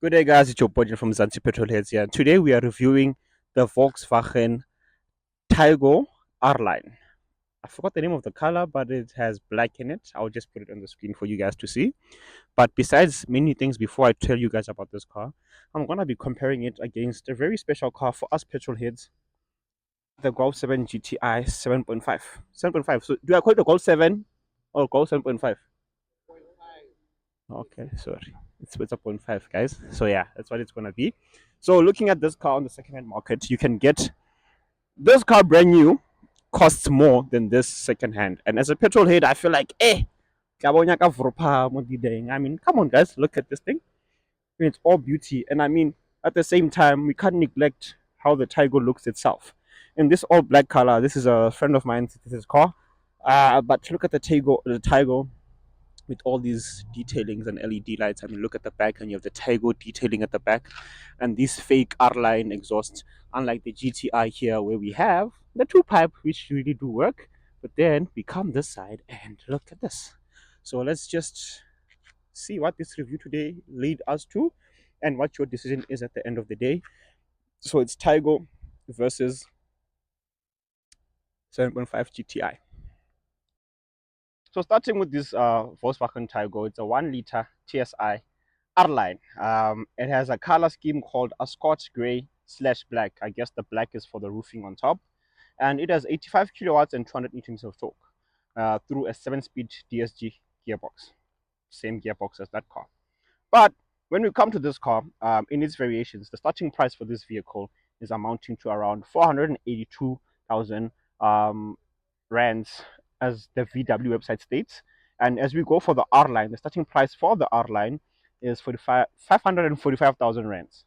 Good day, guys. It's your boy from Zanzi Petrolheads here. Today we are reviewing the Volkswagen Taigo R-Line. I forgot the name of the color, but it has black in it. I'll just put it on the screen for you guys to see. But besides many things, before I tell you guys about this car, I'm gonna be comparing it against a very special car for us petrolheads, the Golf 7 GTI 7.5. 7.5. So do I call it the Golf 7 or Golf 7.5? Okay, sorry. It's a point 0.5, guys. So yeah, that's what it's gonna be. So looking at this car on the second-hand market, you can get this car brand new costs more than this second-hand. And as a petrol head, I feel like, I mean, come on, guys, look at this thing. It's all beauty, and I mean, at the same time, we can't neglect how the Taigo looks itself. In this all black color, this is a friend of mine. This is car. But look at the Taigo with all these detailings and LED lights. I mean, look at the back, and you have the Taigo detailing at the back, and these fake R-Line exhausts. Unlike the GTI here, where we have the two pipe, which really do work. But then we come this side, and look at this. So let's just see what this review today lead us to, and what your decision is at the end of the day. So it's Taigo versus 7.5 GTI. So starting with this Volkswagen Taigo, it's a 1-liter TSI R-Line. It has a color scheme called a Scotch Grey / black. I guess the black is for the roofing on top. And it has 85 kilowatts and 200 newtons of torque through a 7-speed DSG gearbox. Same gearbox as that car. But when we come to this car, in its variations, the starting price for this vehicle is amounting to around 482,000 rands, as the VW website states. And as we go for the R-Line, the starting price for the R-Line is 545,000 rands.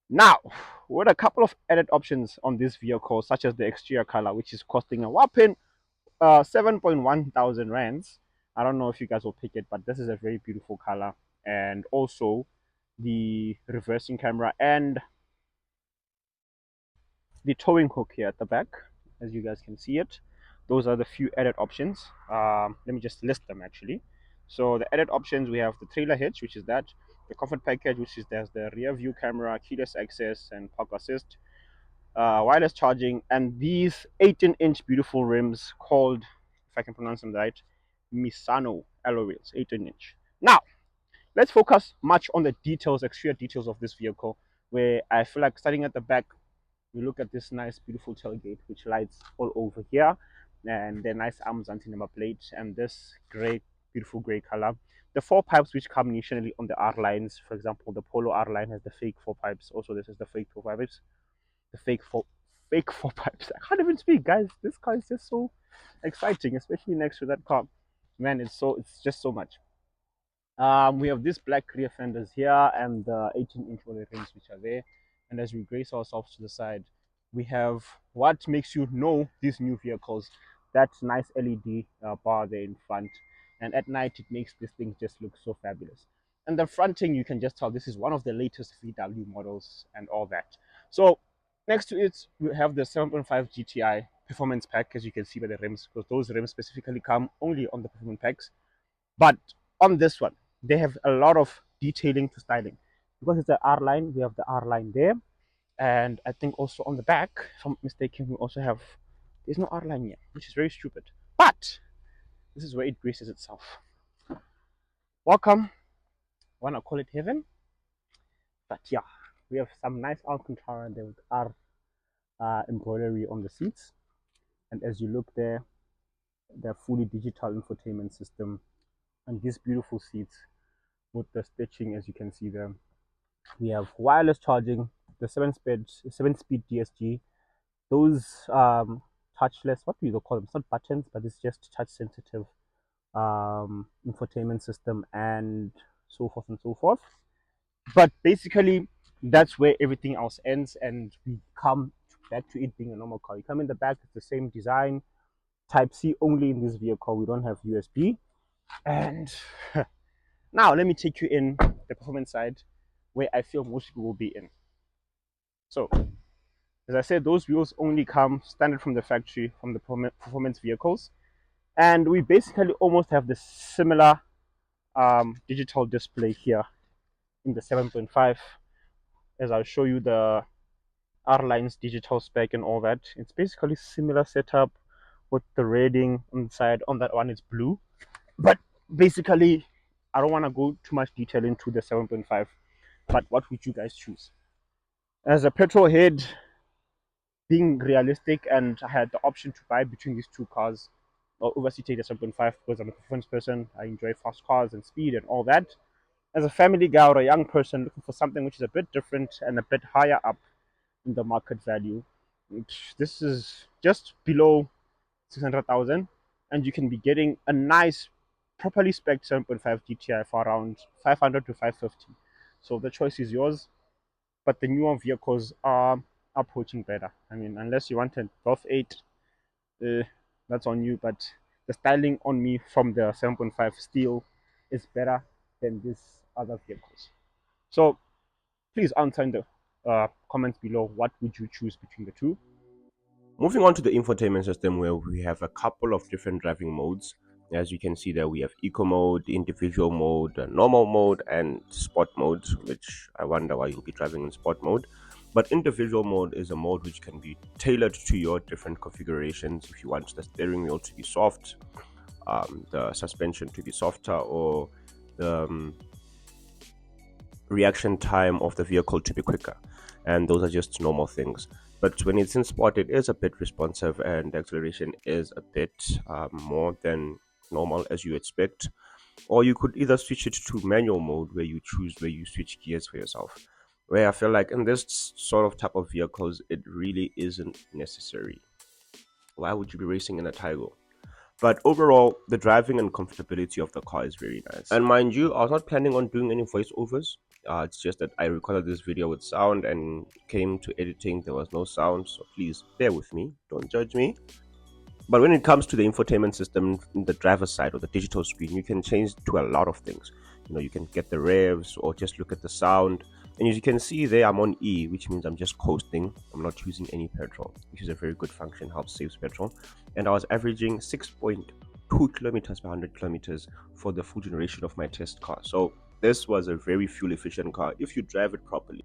Now, with a couple of added options on this vehicle, such as the exterior color, which is costing a whopping 7.1 thousand rands. I don't know if you guys will pick it, but this is a very beautiful color. And also the reversing camera and the towing hook here at the back, as you guys can see it. Those are the few added options. Let me just list them actually. So the added options, we have the trailer hitch, which is that, the comfort package, which is there's the rear view camera, keyless access, and park assist, wireless charging, and these 18-inch beautiful rims called, if I can pronounce them right, Misano alloy wheels, 18-inch. Now, let's focus much on the details, exterior details of this vehicle, where I feel like starting at the back, we look at this nice, beautiful tailgate, which lights all over here, and the nice arms anti-number plate, and this great, beautiful gray color. The 4 pipes which come initially on the R-Lines, for example, the Polo R-Line has the fake 4 pipes. Also, this is the fake 4 pipes. The fake four pipes. I can't even speak, guys. This car is just so exciting, especially next to that car. Man, it's just so much. We have these black rear fenders here and the 18-inch alloy rims which are there. And as we grace ourselves to the side, we have what makes you know these new vehicles, that nice LED bar there in front. And at night, it makes this thing just look so fabulous. And the fronting, you can just tell this is one of the latest VW models and all that. So next to it, we have the 7.5 GTI performance pack, as you can see by the rims, because those rims specifically come only on the performance packs. But on this one, they have a lot of detailing to styling. Because it's the R-Line, we have the R-Line there. And I think also on the back, if I'm not mistaken, we also have, there's no R-Line here, which is very stupid. But this is where it graces itself. Welcome. I want to call it heaven. But yeah, we have some nice Alcantara there with R embroidery on the seats. And as you look there, they're fully digital infotainment system. And these beautiful seats with the stitching, as you can see there. We have wireless charging, the 7-speed DSG. Those touchless, what do you call them? It's not buttons, but it's just touch sensitive infotainment system, and so forth and so forth. But basically, that's where everything else ends, and we come back to it being a normal car. You come in the back, it's the same design, Type C only in this vehicle. We don't have USB. And now let me take you in the performance side, where I feel most people will be in. So, as I said, those wheels only come standard from the factory, from the performance vehicles. And we basically almost have the similar digital display here in the 7.5, as I'll show you the R-Line's digital spec and all that. It's basically similar setup with the rating on the side. On that one, it's blue. But basically, I don't want to go too much detail into the 7.5. But what would you guys choose? As a petrol head, being realistic, and I had the option to buy between these two cars, I'll obviously take the 7.5 because I'm a performance person. I enjoy fast cars and speed and all that. As a family guy or a young person looking for something which is a bit different and a bit higher up in the market value, this is just below 600,000, and you can be getting a nice, properly spec 7.5 GTI for around 500 to 550. So the choice is yours, but the newer vehicles are approaching better. I mean, unless you want a Golf 8, that's on you, but the styling on me from the 7.5 still is better than these other vehicles. So please answer in the comments below, what would you choose between the two. Moving on to the infotainment system, where we have a couple of different driving modes. As you can see there, we have eco mode, individual mode, normal mode, and sport mode, which I wonder why you'll be driving in sport mode. But individual mode is a mode which can be tailored to your different configurations. If you want the steering wheel to be soft, the suspension to be softer, or the reaction time of the vehicle to be quicker. And those are just normal things. But when it's in sport, it is a bit responsive, and the acceleration is a bit more than normal, as you expect. Or you could either switch it to manual mode, where you switch gears for yourself. Where I feel like in this sort of type of vehicles, it really isn't necessary. Why would you be racing in a Taigo? But overall, the driving and comfortability of the car is very nice. And mind you, I was not planning on doing any voiceovers. It's just that I recorded this video with sound, and came to editing, there was no sound. So please bear with me. Don't judge me. But when it comes to the infotainment system, the driver's side or the digital screen, you can change to a lot of things. You can get the revs or just look at the sound. And as you can see there, I'm on E, which means I'm just coasting. I'm not using any petrol, which is a very good function, helps save petrol. And I was averaging 6.2 kilometers per 100 kilometers for the full generation of my test car. So this was a very fuel efficient car if you drive it properly.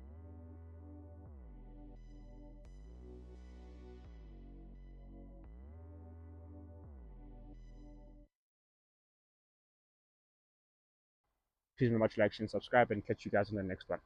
Please very much like and subscribe, and catch you guys in the next one.